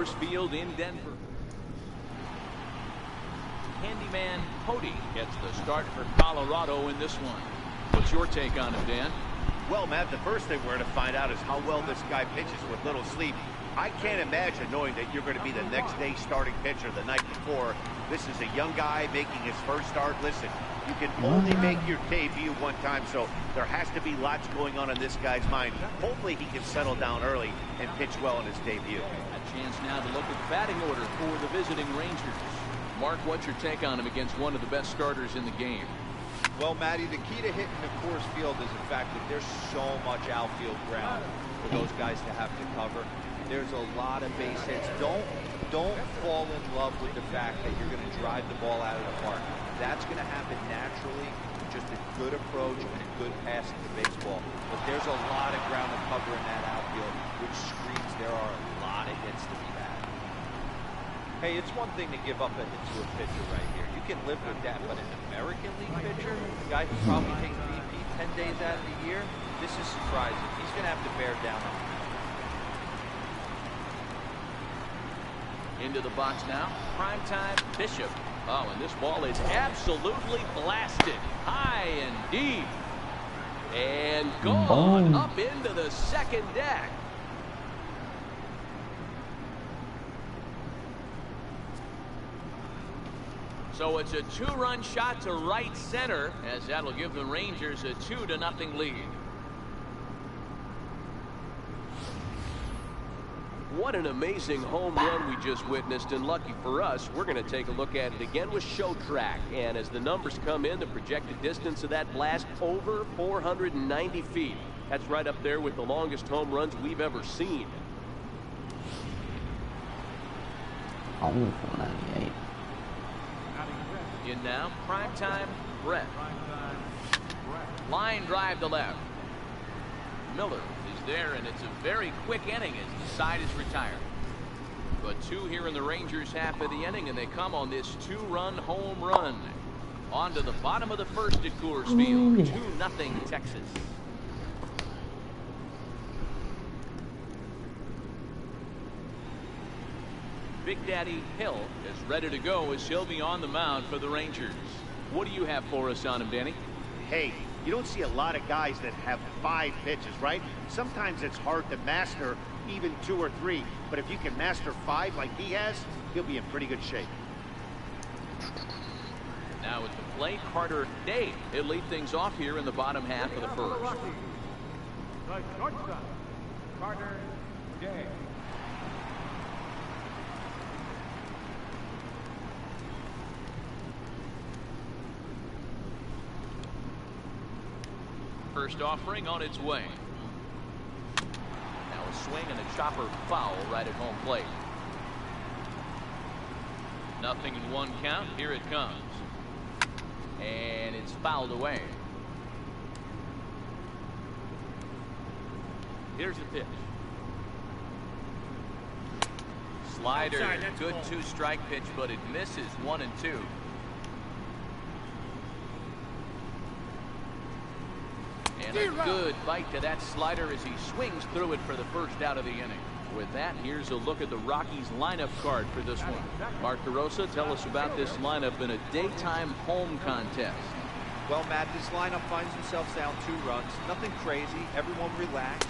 Coors Field in Denver. Handyman Cody gets the start for Colorado in this one. What's your take on him, Dan? Well, Matt, the first thing we're going to find out is how well this guy pitches with little sleep. I can't imagine knowing that you're going to be the next day starting pitcher the night before. This is a young guy making his first start. Listen, you can only make your debut one time, so there has to be lots going on in this guy's mind. Hopefully he can settle down early and pitch well in his debut. A chance now to look at the batting order for the visiting Rangers. Mark, what's your take on him against one of the best starters in the game? Well, Matty, the key to hitting the Coors Field is the fact that there's so much outfield ground for those guys to have to cover. There's a lot of base hits. Don't fall in love with the fact that you're going to drive the ball out of the park. That's going to happen naturally with just a good approach and a good pass to the baseball. But there's a lot of ground to cover in that outfield, which screams there are a lot of hits to be had. Hey, it's one thing to give up a hit to a pitcher right here. You can live with that, but an American League pitcher, a guy who probably takes BP 10 days out of the year, this is surprising. He's going to have to bear down on that. Into the box now, primetime Bishop. Oh, and this ball is absolutely blasted, high and deep, and gone up into the second deck. So it's a two-run shot to right center, as that'll give the Rangers a 2-0 lead. What an amazing home run we just witnessed, and lucky for us, we're going to take a look at it again with Show Track. And as the numbers come in, the projected distance of that blast over 490 feet. That's right up there with the longest home runs we've ever seen. Oh, 498. In now, primetime Brett. Line drive to left. Miller is there, and it's a very quick inning as the side is retired. But two here in the Rangers half of the inning, and they come on this two-run home run. On to the bottom of the first at Coors Field. 2-0 Texas. Big Daddy Hill is ready to go as he'll be on the mound for the Rangers. What do you have for us on him, Danny? Hey, you don't see a lot of guys that have 5 pitches, right? Sometimes it's hard to master even 2 or 3, but if you can master 5 like he has, he'll be in pretty good shape. Now at the plate, Carter Day. He'll lead things off here in the bottom half of the first. Carter Day. First offering on its way. Now a swing and a chopper foul right at home plate. 0-1 count. Here it comes. And it's fouled away. Here's the pitch. Slider. Good 2-strike pitch, but it misses 1 and 2. And a good bite to that slider as he swings through it for the first out of the inning. With that, here's a look at the Rockies lineup card for this one. Mark DeRosa, tell us about this lineup in a daytime home contest. Well, Matt, this lineup finds themselves down 2 runs. Nothing crazy. Everyone relax.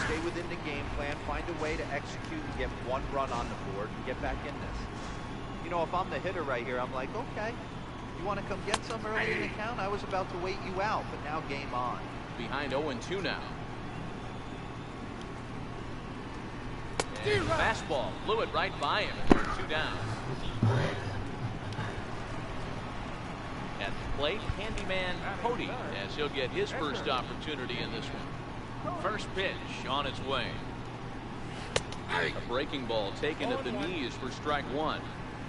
Stay within the game plan. Find a way to execute and get 1 run on the board and get back in this. You know, if I'm the hitter right here, I'm like, okay, you want to come get some early in the count? I was about to wait you out, but now game on. Behind 0-2 now. And fastball blew it right by him. 2 down. At the plate, Handyman Cody, as he'll get his first opportunity in this one. First pitch on its way. A breaking ball taken at the knees for strike 1.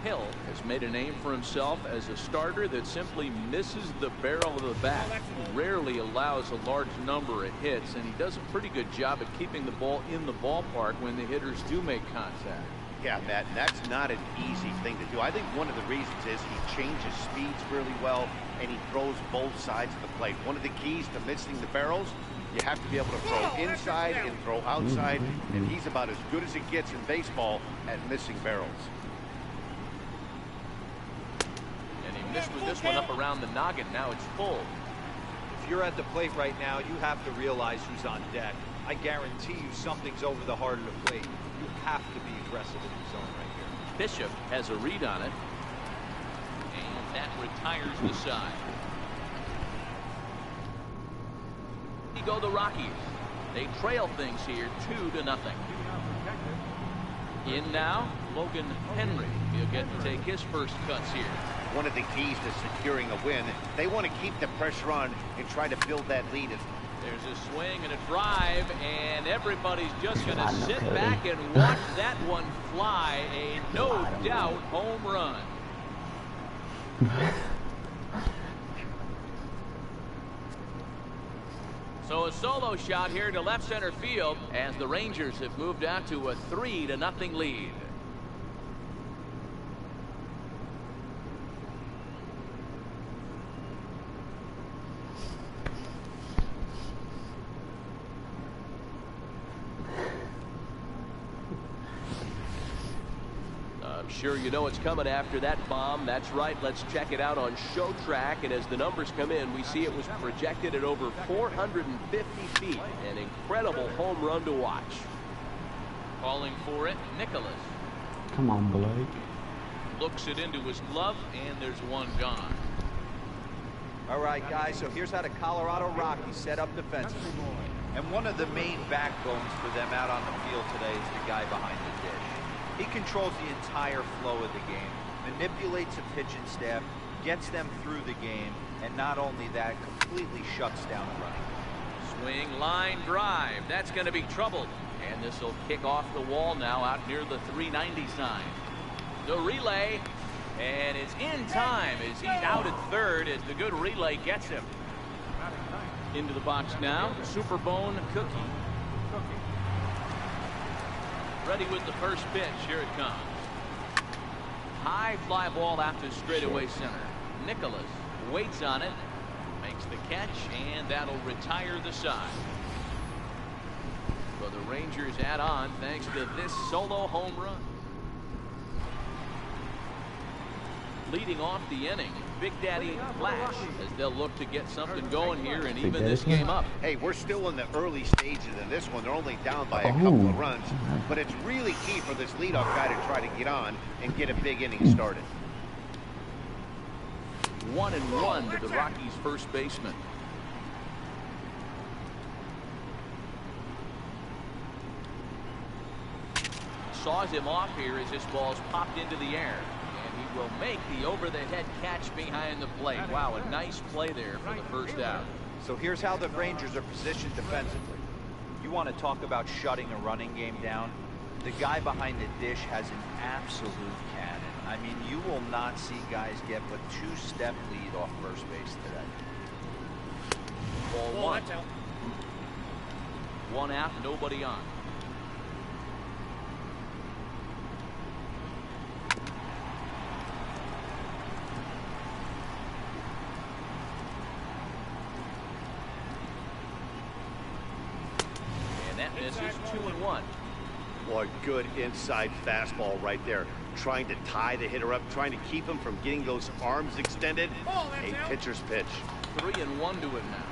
Hill has made a name for himself as a starter that simply misses the barrel of the bat. He rarely allows a large number of hits, and he does a pretty good job at keeping the ball in the ballpark when the hitters do make contact. Yeah, Matt, and that's not an easy thing to do. I think one of the reasons is he changes speeds really well, and he throws both sides of the plate. One of the keys to missing the barrels, you have to be able to throw inside and throw outside, and he's about as good as it gets in baseball at missing barrels. And he missed with this one up around the noggin. Now it's full. If you're at the plate right now, you have to realize who's on deck. I guarantee you something's over the heart of the plate. You have to be aggressive in the zone right here. Bishop has a read on it. And that retires the side. Here go the Rockies. They trail things here 2-0. In now, Logan Henry. He'll get to take his first cuts here. One of the keys to securing a win, they want to keep the pressure on and try to build that lead. There's a swing and a drive, and everybody's just going to sit back and watch that one fly. A no-doubt home run. So a solo shot here to left center field as the Rangers have moved out to a 3-0 lead. Sure, you know it's coming after that bomb. That's right. Let's check it out on Show Track. And as the numbers come in, we see it was projected at over 450 feet. An incredible home run to watch. Calling for it, Nicholas. Come on, Blake. Looks it into his glove, and there's one gone. All right, guys, so here's how the Colorado Rockies set up defensively. And one of the main backbones for them out on the field today is the guy behind the dish. He controls the entire flow of the game, manipulates the pitching staff, gets them through the game, and not only that, completely shuts down the running. Swing, line, drive. That's going to be trouble. And this will kick off the wall now out near the 390 sign. The relay, and it's in time as he's out at third as the good relay gets him. Into the box now, Superbone Cookie. Ready with the first pitch. Here it comes. High fly ball out to straightaway center. Nicholas waits on it, makes the catch, and that'll retire the side. So the Rangers add on thanks to this solo home run. Leading off the inning, Big Daddy Flash, as they'll look to get something going here and even this game up. Hey, we're still in the early stages of this one. They're only down by a couple of runs, but it's really key for this leadoff guy to try to get on and get a big inning started. 1-1 to the Rockies' first baseman. Saws him off here as this ball's popped into the air. He will make the over-the-head catch behind the plate. Wow, a nice play there for the first out. So here's how the Rangers are positioned defensively. You want to talk about shutting a running game down? The guy behind the dish has an absolute cannon. I mean, you will not see guys get but two-step lead off first base today. Ball one. One out, nobody on. This is 2-1. Boy, good inside fastball right there. Trying to tie the hitter up, trying to keep him from getting those arms extended. A pitcher's pitch. 3-1 to him now.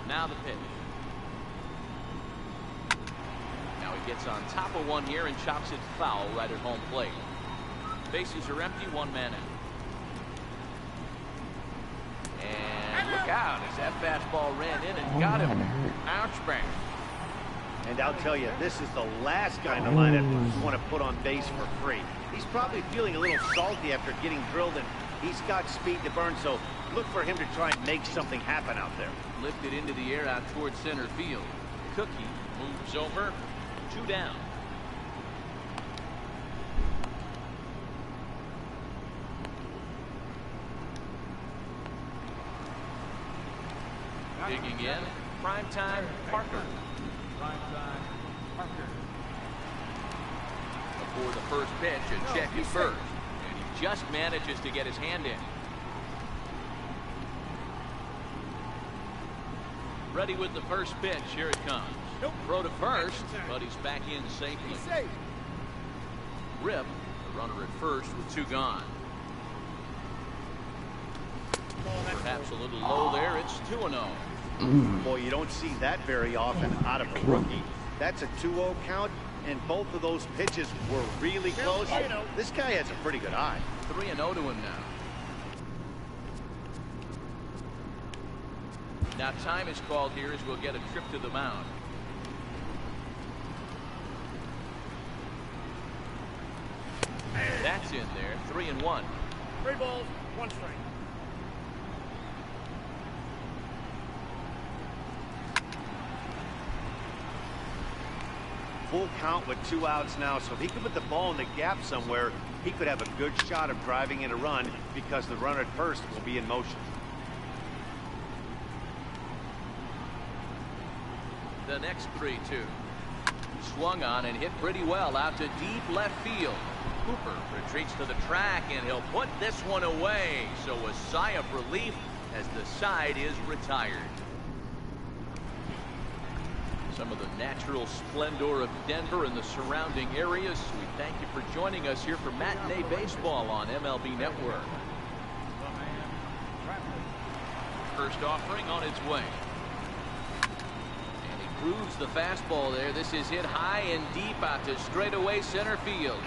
Now the pitch. Now he gets on top of one here and chops it foul right at home plate. Bases are empty, one man out. And look out as that fastball ran in and got him. Ouch, bang. And I'll tell you, this is the last guy in the lineup you want to put on base for free. He's probably feeling a little salty after getting drilled, and he's got speed to burn, so look for him to try and make something happen out there. Lifted into the air out towards center field. Cookie moves over. 2 down. Digging in, primetime Parker. for the first pitch, a check at first. And he just manages to get his hand in. Ready with the first pitch. Here it comes. Throw to first, but he's back in safely. Rip, the runner at first with 2 gone. Perhaps a little low there. It's 2-0. Boy, you don't see that very often out of a rookie. That's a 2-0 count, and both of those pitches were really close. This guy has a pretty good eye. 3-0 to him now. Now time is called here as we'll get a trip to the mound. That's in there. 3-1. 3 balls, 1 strike. Full count with 2 outs now, so if he could put the ball in the gap somewhere, he could have a good shot of driving in a run because the runner at first will be in motion. The next 3-2. Swung on and hit pretty well out to deep left field. Cooper retreats to the track, and he'll put this one away. So a sigh of relief as the side is retired. Some of the natural splendor of Denver and the surrounding areas. We thank you for joining us here for Matinee Baseball on MLB Network. First offering on its way. And he grooves the fastball there. This is hit high and deep out to straightaway center field.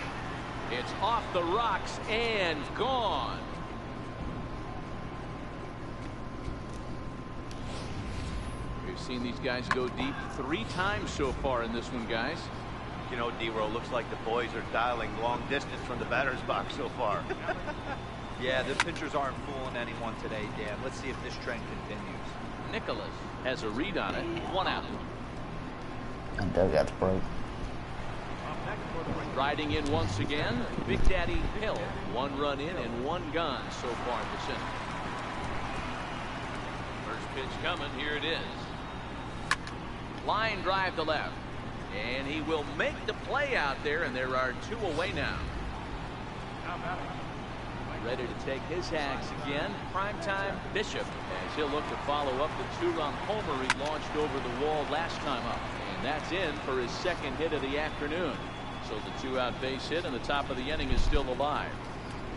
It's off the rocks and gone. We've seen these guys go deep 3 times so far in this one, guys. You know, D-Row, looks like the boys are dialing long distance from the batter's box so far. Yeah, the pitchers aren't fooling anyone today, Dan. Let's see if this trend continues. Nicholas has a read on it. 1 out. And dugout's broke. Riding in once again, Big Daddy Hill. 1 run in and 1 gone so far this inning. First pitch coming. Here it is. Line drive to left. And he will make the play out there, and there are 2 away now. Ready to take his hacks again. Primetime Bishop, as he'll look to follow up the 2-run homer he launched over the wall last time up. And that's in for his 2nd hit of the afternoon. So the 2-out base hit and the top of the inning is still alive.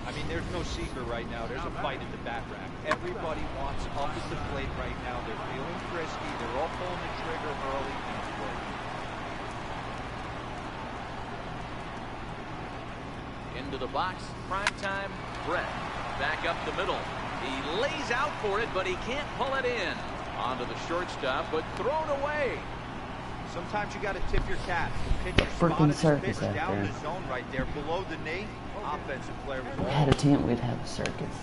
I mean, there's no secret right now. There's a fight at the bat rack. Everybody wants up at the plate right now. They're feeling frisky. They're all pulling the trigger early, and it's working. Into the box, primetime Brett. Back up the middle. He lays out for it, but he can't pull it in. Onto the shortstop, but thrown away. Sometimes you got to tip your cap. The pitcher Freaking spotted the circus pitch out down there. the zone right there, below the knee. Offensive player was If we had a team, we'd have a circus.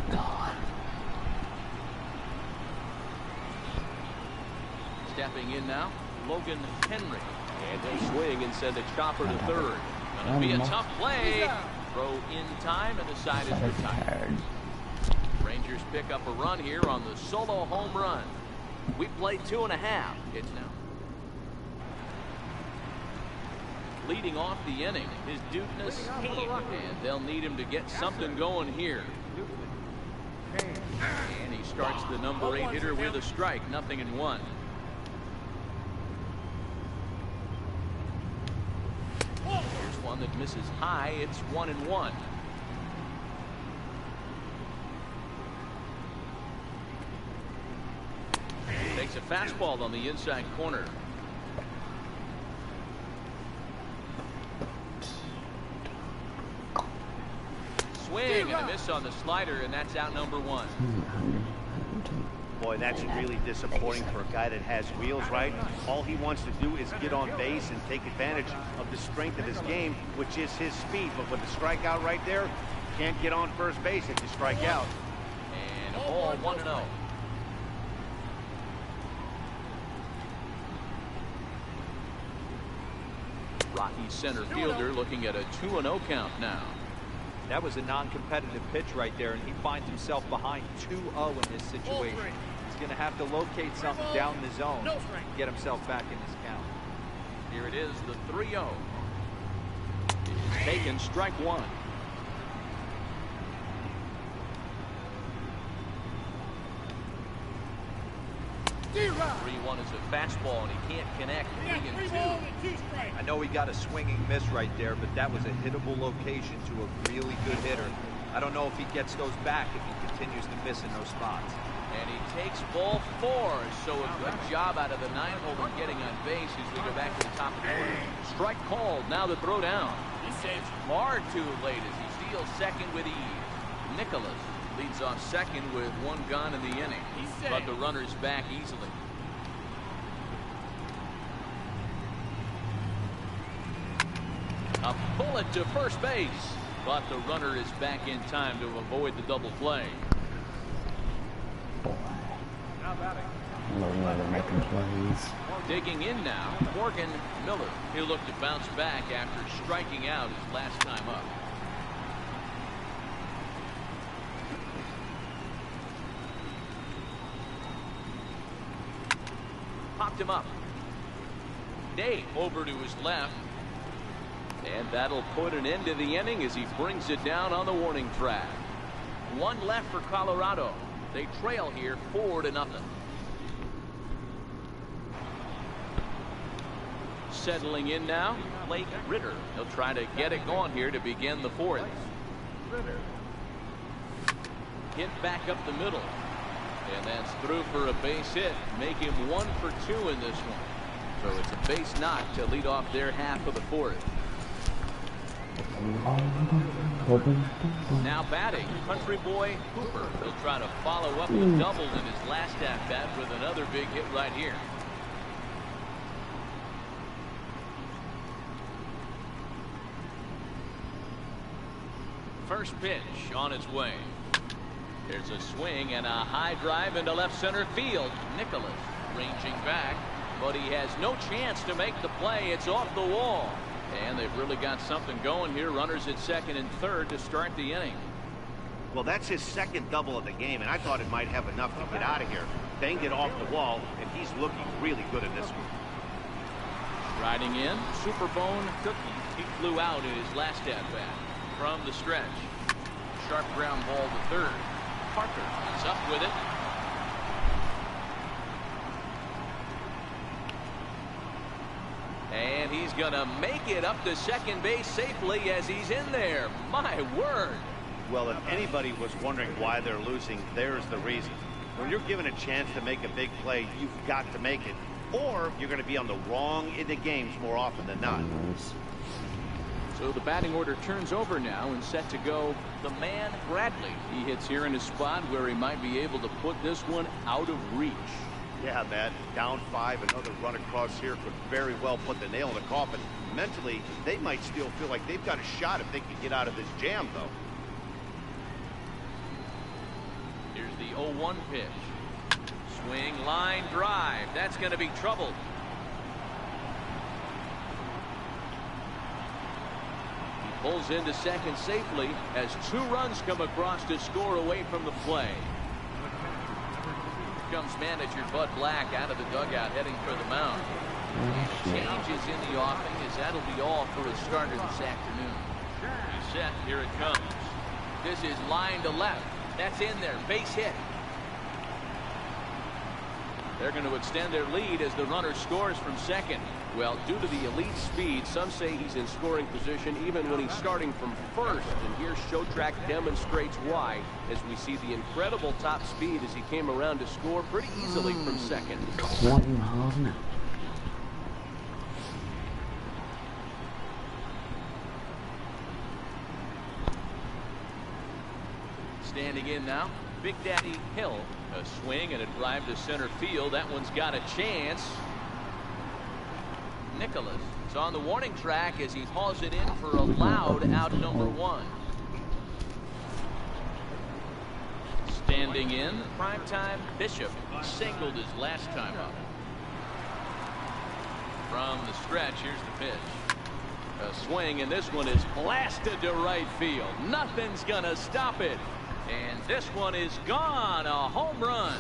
God. Stepping in now, Logan Henry. And he'll swing and send a chopper to third. Gonna be a tough play. Throw in time, and the side is retired. Rangers pick up a run here on the solo home run. We play 2.5. It's now. Leading off the inning is Dukeness Kane, and they'll need him to get something going here. And he starts the number 8 hitter with a strike, 0-1. Here's one that misses high. It's 1-1. Takes a fastball on the inside corner. Swing and a miss on the slider, and that's out number 1. Boy, that's really disappointing for a guy that has wheels, right? All he wants to do is get on base and take advantage of the strength of his game, which is his speed. But with the strikeout right there, can't get on first base if you strike out. And a ball, 1-0. Rocky center fielder looking at a 2-0 count now. That was a non-competitive pitch right there, and he finds himself behind 2-0 in this situation. He's going to have to locate something down the zone, get himself back in this count. Here it is, the 3-0. Taken strike one. 3-1 is a fastball, and he can't connect. 3-2. I know he got a swinging miss right there, but that was a hittable location to a really good hitter. I don't know if he gets those back if he continues to miss in those spots. And he takes ball 4, so a good job out of the 9-hole in getting on base as we go back to the top of the order. Strike called, now the throw down. He saves far too late as he steals second with ease. Nicholas leads off second with 1 gone in the inning, but the runner's back easily. A bullet to first base, but the runner is back in time to avoid the double play. Making plays. Digging in now, Morgan Miller. He'll look to bounce back after striking out his last time up. Popped him up. Day over to his left. And that'll put an end to the inning as he brings it down on the warning track. 1 left for Colorado. They trail here 4-0. Settling in now, Blake Ritter. He'll try to get it going here to begin the 4th. Hit back up the middle. And that's through for a base hit. Make him 1 for 2 in this one. So it's a base knock to lead off their half of the 4th. Now batting, country boy Hooper. He'll try to follow up a double in his last at-bat with another big hit right here. First pitch on its way. There's a swing and a high drive into left center field. Nicholas ranging back, but he has no chance to make the play. It's off the wall. And they've really got something going here. Runners at second and third to start the inning. Well, that's his second double of the game, and I thought it might have enough to get out of here. Banged it off the wall, and he's looking really good in this one. Riding in, Superbone Cookie. He flew out in his last at-bat from the stretch. Sharp ground ball to third. Parker is up with it. And he's going to make it up to second base safely as he's in there. My word. Well, if anybody was wondering why they're losing, there's the reason. When you're given a chance to make a big play, you've got to make it. Or you're going to be on the wrong end of games more often than not. So the batting order turns over now and set to go the man Bradley. He hits here in a spot where he might be able to put this one out of reach. Yeah, Matt, down 5, another run across here could very well put the nail in the coffin. Mentally, they might still feel like they've got a shot if they can get out of this jam, though. Here's the 0-1 pitch. Swing, line, drive. That's going to be trouble. He pulls into second safely as 2 runs come across to score away from the play. Comes manager Bud Black out of the dugout heading for the mound. Changes in the offing as that'll be all for his starter this afternoon. He's set. Here it comes. This is line to left. That's in there. Base hit. They're going to extend their lead as the runner scores from second. Well, due to the elite speed, some say he's in scoring position even when he's starting from first. And here Showtrack demonstrates why as we see the incredible top speed as he came around to score pretty easily from second. 20 miles an hour. Standing in now, Big Daddy Hill. A swing and a drive to center field. That one's got a chance. Nicholas is on the warning track as he hauls it in for a loud out number 1. Standing in, primetime Bishop singled his last time up. From the stretch, here's the pitch. A swing, and this one is blasted to right field. Nothing's gonna stop it. And this one is gone. A home run.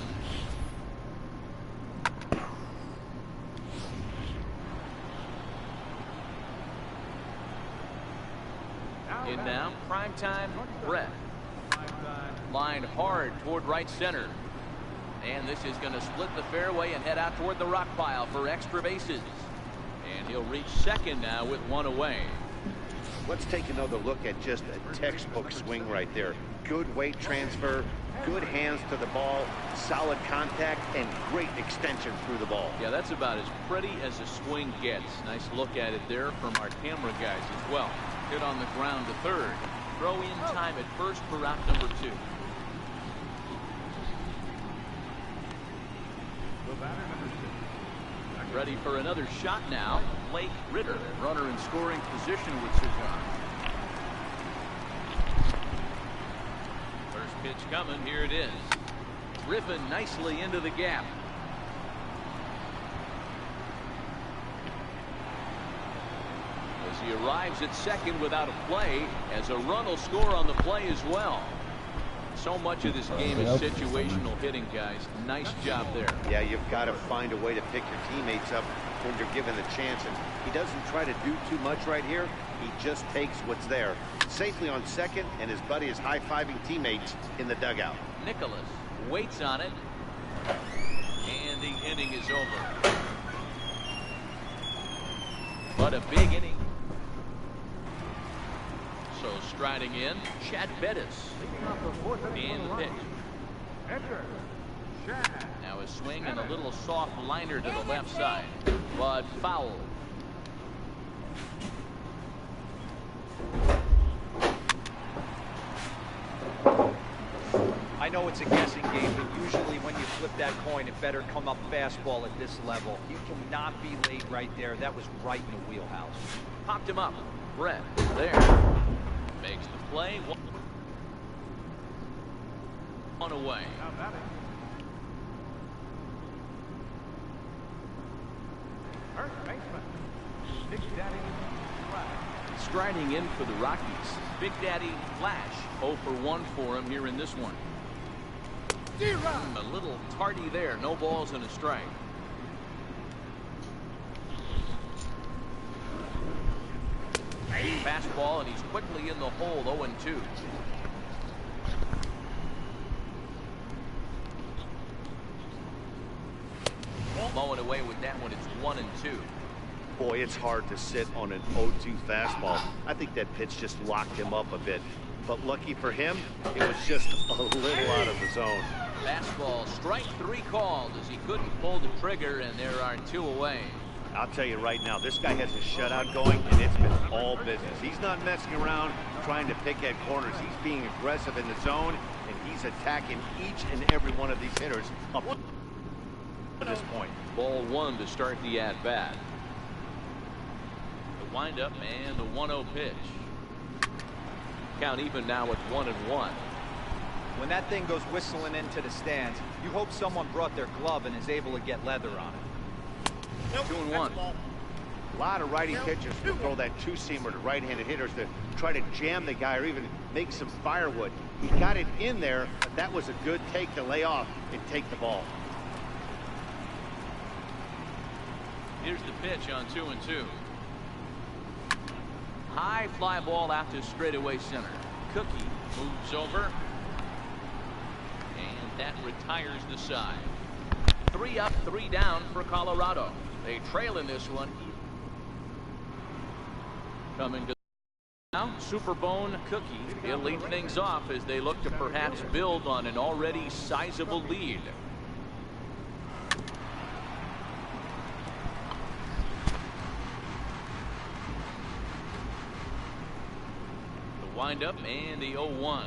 primetime Brett. Line hard toward right center. And this is going to split the fairway and head out toward the rock pile for extra bases. And he'll reach second now with one away. Let's take another look at just a textbook swing right there. Good weight transfer, good hands to the ball, solid contact, and great extension through the ball. Yeah, that's about as pretty as a swing gets. Nice look at it there from our camera guys as well. Hit on the ground to third. Throw in time at first for route number 2. Ready for another shot now. Blake Ritter, runner in scoring position with Cigar. First pitch coming. Here it is. Driven nicely into the gap. As he arrives at second without a play, as a run will score on the play as well. So much of this game is situational hitting, guys. Nice job there. Yeah, you've got to find a way to pick your teammates up when you're given the chance. And he doesn't try to do too much right here. He just takes what's there. Safely on second, and his buddy is high-fiving teammates in the dugout. Nicholas waits on it. And the inning is over. What a big inning. So striding in, Chad Bettis in the pitch. Now a swing and a little soft liner to the left side, but foul. I know it's a guessing game, but usually when you flip that coin, it better come up fastball at this level. You cannot be late right there. That was right in the wheelhouse. Popped him up. Brett there. Makes the play. One away. Striding in for the Rockies, Big Daddy Flash. 0 for 1 for him here in this one. A little tardy there. No balls and a strike. Fastball, and he's quickly in the hole. 0-2. Blowing away with that one. It's 1-2. Boy, it's hard to sit on an 0-2 fastball. I think that pitch just locked him up a bit. But lucky for him, it was just a little out of the zone. Fastball, strike 3 called as he couldn't pull the trigger, and there are 2 away. I'll tell you right now, this guy has a shutout going, and it's been all business. He's not messing around trying to pick at corners. He's being aggressive in the zone, and he's attacking each and every one of these hitters up to this point. Ball 1 to start the at-bat. The windup and the 1-0 pitch. Count even now at 1-1. When that thing goes whistling into the stands, you hope someone brought their glove and is able to get leather on it. 2-1. A lot of righty pitchers will throw that two-seamer to right-handed hitters to try to jam the guy or even make some firewood. He got it in there, but that was a good take to lay off and take the ball. Here's the pitch on 2-2. High fly ball out to straightaway center. Cookie moves over, and that retires the side. 3 up, 3 down for Colorado. They trail in this one. Coming to now, Superbone Cookie. He'll lead things off as they look to perhaps build on an already sizable lead. The windup and the 0-1.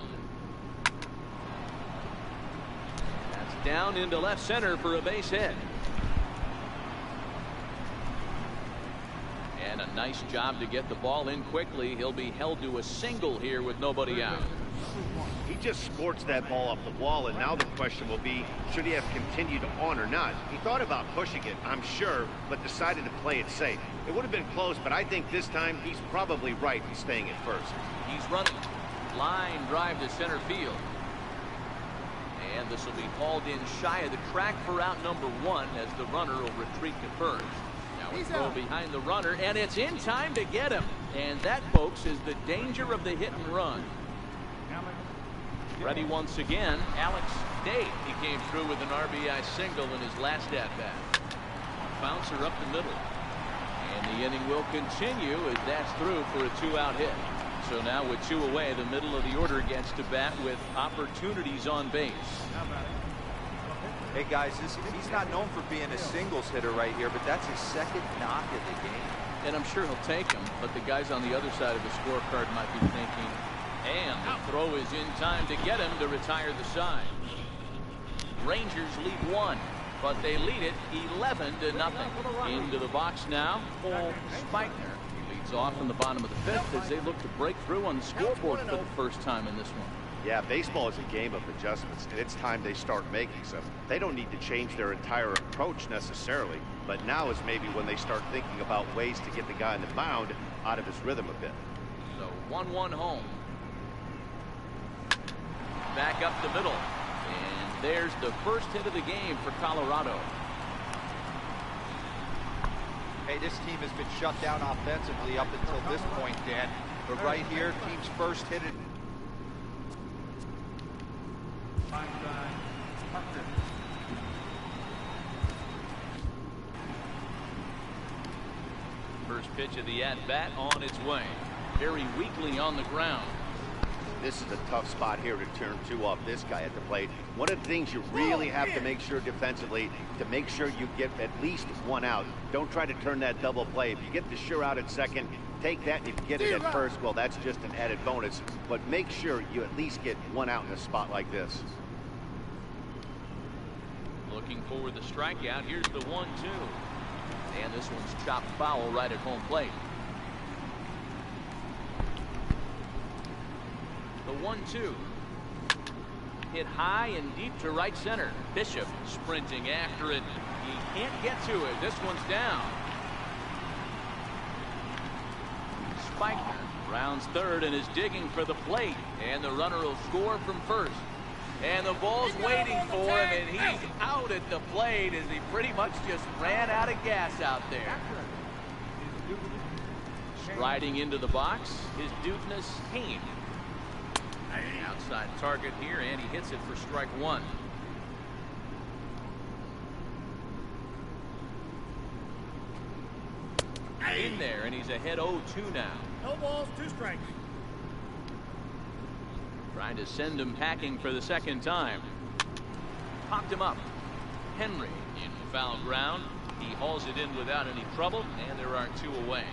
That's down into left center for a base hit. And a nice job to get the ball in quickly. He'll be held to a single here with nobody out. He just scorched that ball off the wall, and now the question will be, should he have continued on or not? He thought about pushing it, I'm sure, but decided to play it safe. It would have been close, but I think this time he's probably right in staying at first. He's running. Line drive to center field. And this will be hauled in shy of the track for out number 1 as the runner will retreat to first. Now a throw behind the runner, and it's in time to get him. And that, folks, is the danger of the hit and run. Ready once again, Alex Day. He came through with an RBI single in his last at-bat. Bouncer up the middle. And the inning will continue as that's through for a 2-out hit. So now with 2 away, the middle of the order gets to bat with opportunities on base. Hey guys, he's not known for being a singles hitter right here, but that's his second knock of the game. And I'm sure he'll take him, but the guys on the other side of the scorecard might be thinking, and the throw is in time to get him to retire the side. Rangers lead 1, but they lead it 11-0. Into the box now, Cole Spikner. He leads off in the bottom of the 5th as they look to break through on the scoreboard for the first time in this one. Yeah, baseball is a game of adjustments, and it's time they start making some. They don't need to change their entire approach necessarily, but now is maybe when they start thinking about ways to get the guy on the mound out of his rhythm a bit. So 1-1 home. Back up the middle. And there's the first hit of the game for Colorado. Hey, this team has been shut down offensively up until this point, Dan. But right here, team's first hit it. First pitch of the at-bat on its way. Very weakly on the ground. This is a tough spot here to turn 2 off this guy at the plate. One of the things you really have to make sure defensively, to make sure you get at least 1 out. Don't try to turn that double play. If you get the sure out at second, take that, and if you get it at first, well, that's just an added bonus. But make sure you at least get 1 out in a spot like this. Looking for the strikeout. Here's the 1-2. And this one's chopped foul right at home plate. The 1-2. Hit high and deep to right center. Bishop sprinting after it. He can't get to it. This one's down. Spikner rounds third and is digging for the plate. And the runner will score from first. And the ball's waiting for him, and he's out at the plate as he pretty much just ran out of gas out there. Striding into the box is Douglas Hain. Outside target here, and he hits it for strike 1. In there, and he's ahead 0-2 now. No balls, 2 strikes. Trying to send him packing for the second time. Popped him up. Henry in foul ground. He hauls it in without any trouble, and there are 2 away.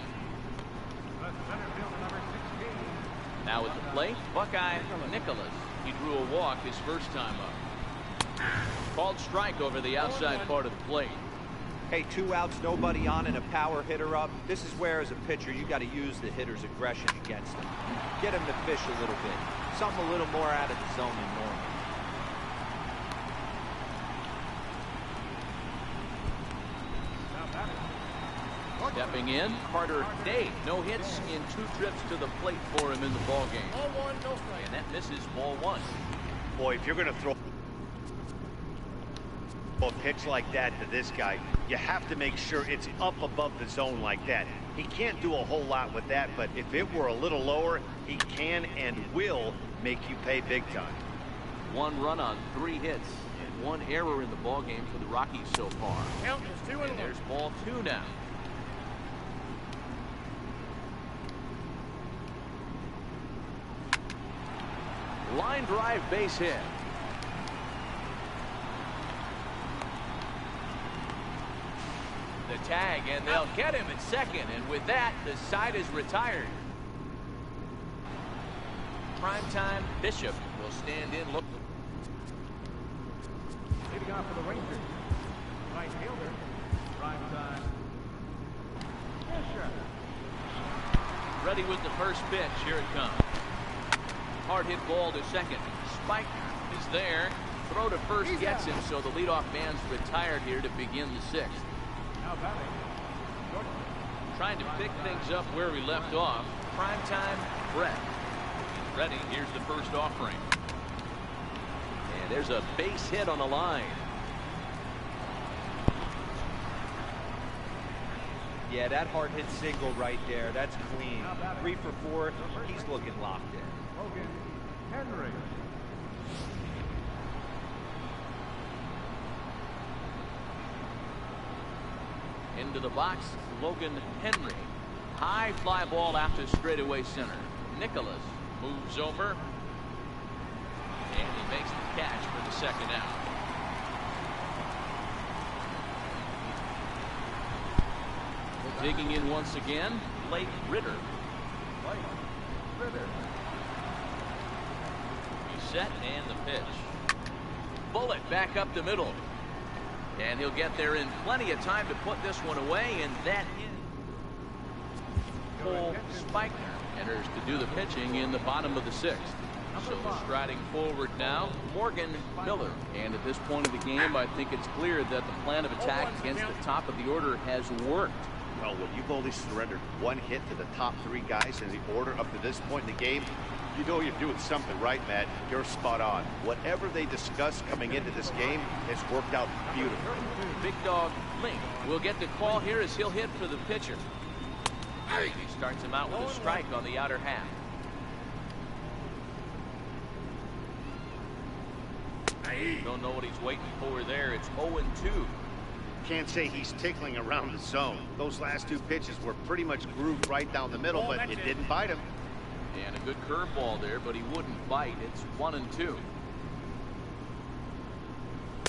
Now at the plate, Buckeye Nicholas. He drew a walk his first time up. Called strike over the outside part of the plate. Hey, 2 outs, nobody on, and a power hitter up. This is where, as a pitcher, you got to use the hitter's aggression against him. Get him to fish a little bit. Something a little more out of the zone than normal. Stepping in, Carter Day. No hits in 2 trips to the plate for him in the ball game. Ball 1, no strike. And that misses ball 1. Boy, if you're going to throw a pitch like that to this guy, you have to make sure it's up above the zone like that. He can't do a whole lot with that, but if it were a little lower, he can and will make you pay big time. 1 run on 3 hits and 1 error in the ball game for the Rockies so far. Count is 2 and 1. There's ball 2 now. Line drive base hit. The tag, and they'll get him at second, and with that, the side is retired. Primetime Bishop will stand in. Look. Leading off for the Rangers. Right fielder. Primetime. Bishop. Ready with the first pitch. Here it comes. Hard hit ball to second. Spike is there. Throw to first gets him, so the leadoff man's retired here to begin the 6th. Now batting. Trying to pick things up where we left off. Primetime Brett. Ready. Here's the first offering. And there's a base hit on the line. Yeah, that hard hit single right there. That's clean. 3 for 4. He's looking locked in. Logan Henry. Into the box, Logan Henry. High fly ball out to straightaway center. Nicholas moves over. And he makes the catch for the second out. Digging in once again, Blake Ritter. He's set and the pitch. Bullet back up the middle. And he'll get there in plenty of time to put this one away, and that is Cole Spiker enters to do the pitching in the bottom of the 6th. So striding forward now, Morgan Miller. And at this point of the game, I think it's clear that the plan of attack against the top of the order has worked. Well, when you've only surrendered 1 hit to the top 3 guys in the order up to this point in the game, you know you're doing something right, Matt. You're spot on. Whatever they discussed coming into this game has worked out beautifully. Big Dog Link will get the call here as he'll hit for the pitcher. He starts him out with a strike on the outer half. Don't know what he's waiting for there. It's 0-2. Can't say he's tickling around the zone. Those last 2 pitches were pretty much grooved right down the middle, but it didn't bite him. And a good curveball there, but he wouldn't bite. It's 1-2.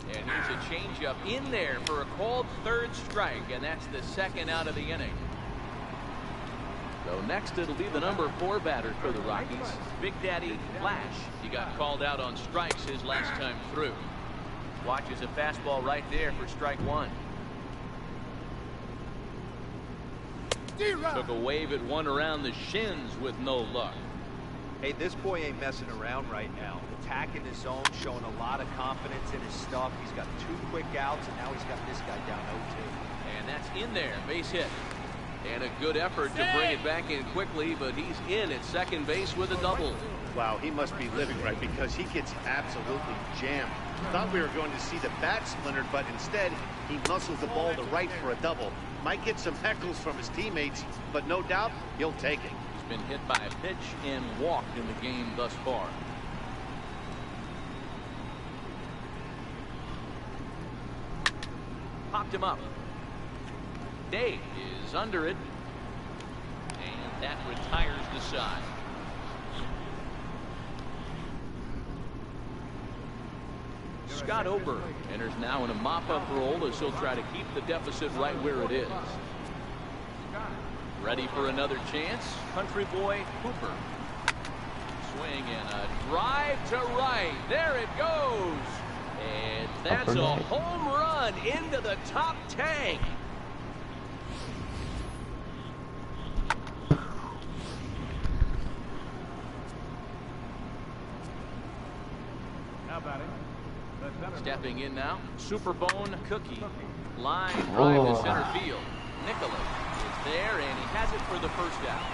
And here's a changeup in there for a called 3rd strike, and that's the 2nd out of the inning. So next it'll be the number 4 batter for the Rockies, Big Daddy Flash. He got called out on strikes his last time through. Watches a fastball right there for strike 1. Took a wave at one around the shins with no luck. Hey, this boy ain't messing around right now. Attacking his zone, showing a lot of confidence in his stuff. He's got 2 quick outs, and now he's got this guy down 0-2. And that's in there, base hit. And a good effort to bring it back in quickly, but he's in at second base with a double. Wow, he must be living right because he gets absolutely jammed. Thought we were going to see the bat splintered, but instead he muscles the ball to right for a double. Might get some heckles from his teammates, but no doubt he'll take it. He's been hit by a pitch and walked in the game thus far. Popped him up. Dave is under it, and that retires the side. Scott Ober enters now in a mop-up role as he'll try to keep the deficit right where it is. Ready for another chance, Country Boy Hooper. Swing and a drive to right. There it goes. And that's a home run into the top tank. How about it? Stepping in now, Superbone Cookie. Line drive to center field. Nicholas is there, and he has it for the 1st out.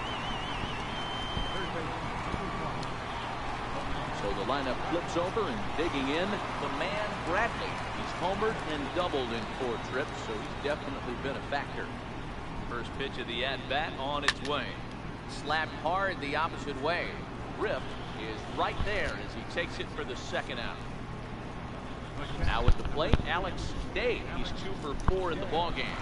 So the lineup flips over, and digging in, the man Bradley. He's homered and doubled in 4 trips, so he's definitely been a factor. First pitch of the at-bat on its way. Slapped hard the opposite way. Rift is right there as he takes it for the 2nd out. Now at the plate, Alex Dave. He's 2 for 4 in the ballgame.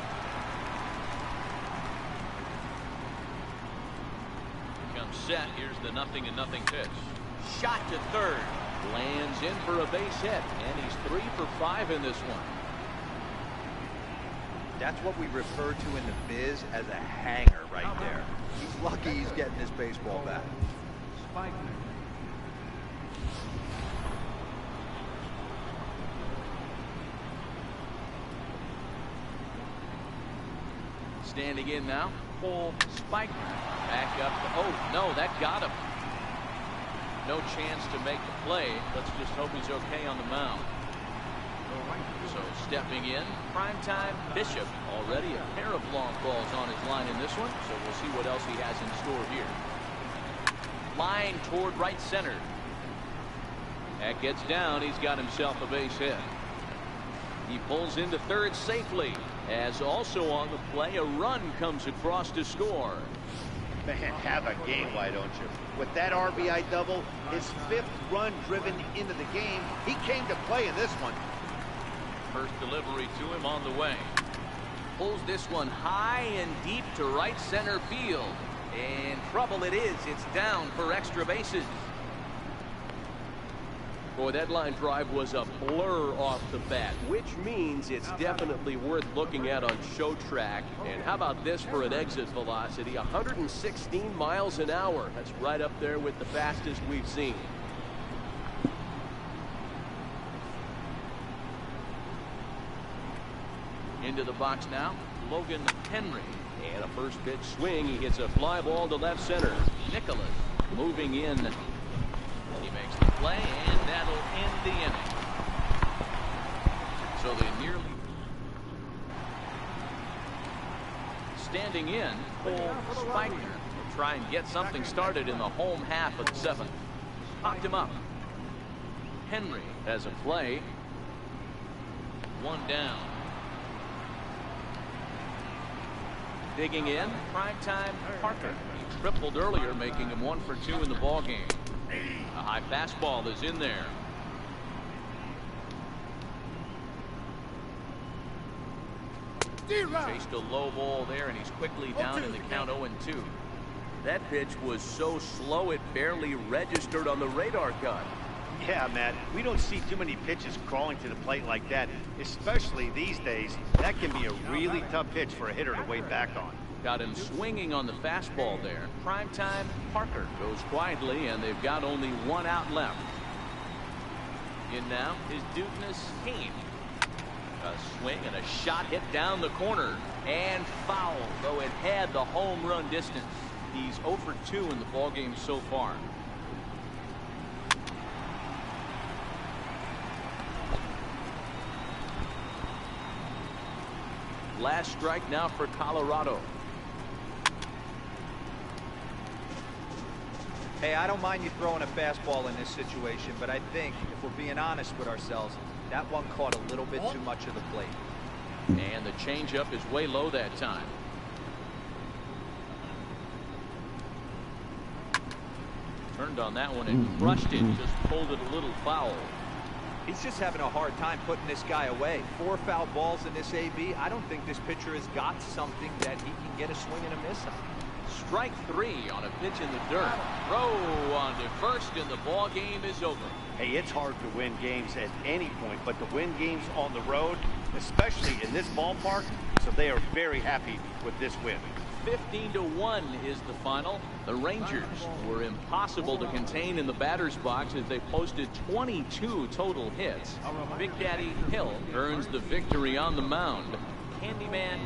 Comes set. Here's the 0-0 pitch. Shot to 3rd. Lands in for a base hit, and he's 3 for 5 in this one. That's what we refer to in the biz as a hanger right there. He's lucky he's getting this baseball back. Spike. Standing in now, Cole Spiker. Back up. Oh, no, that got him. No chance to make the play. Let's just hope he's okay on the mound. So stepping in, primetime Bishop. Already a pair of long balls on his line in this one, so we'll see what else he has in store here. Line toward right center. That gets down. He's got himself a base hit. He pulls into 3rd safely. As also on the play, a run comes across to score. Man, have a game, why don't you? With that RBI double, his 5th run driven into the game, he came to play in this one. First delivery to him on the way. Pulls this one high and deep to right center field. And trouble it is. It's down for extra bases. Boy, that line drive was a blur off the bat, which means it's definitely worth looking at on show track. And how about this for an exit velocity? 116 miles an hour. That's right up there with the fastest we've seen. Into the box now, Logan Henry. And a first pitch swing. He hits a fly ball to left center. Nicholas moving in. He makes the play, and that'll end the inning. So they nearly... Standing in, Cole Spiker will try and get something started in the home half of the 7th. Popped him up. Henry has a play. 1 down. Digging in, primetime Parker. He tripled earlier, making him 1 for 2 in the ballgame. A high fastball is in there. Chased a low ball there, and he's quickly down in the count 0-2. That pitch was so slow it barely registered on the radar gun. Yeah, Matt, we don't see too many pitches crawling to the plate like that, especially these days. That can be a really tough pitch for a hitter to wait back on. Got him swinging on the fastball there. Primetime Parker goes quietly, and they've got only 1 out left. In now is Douglas Hain. A swing and a shot hit down the corner. And foul, though it had the home run distance. He's 0 for 2 in the ballgame so far. Last strike now for Colorado. Hey, I don't mind you throwing a fastball in this situation, but I think if we're being honest with ourselves, that one caught a little bit too much of the plate. And the changeup is way low that time. Turned on that one and crushed it. Just pulled it a little foul. He's just having a hard time putting this guy away. 4 foul balls in this AB. I don't think this pitcher has got something that he can get a swing and a miss on. Strike 3 on a pitch in the dirt. Throw on to first, and the ball game is over. Hey, it's hard to win games at any point, but to win games on the road, especially in this ballpark, so they are very happy with this win. 15-1 is the final. The Rangers were impossible to contain in the batter's box as they posted 22 total hits. Big Daddy Hill earns the victory on the mound. Candyman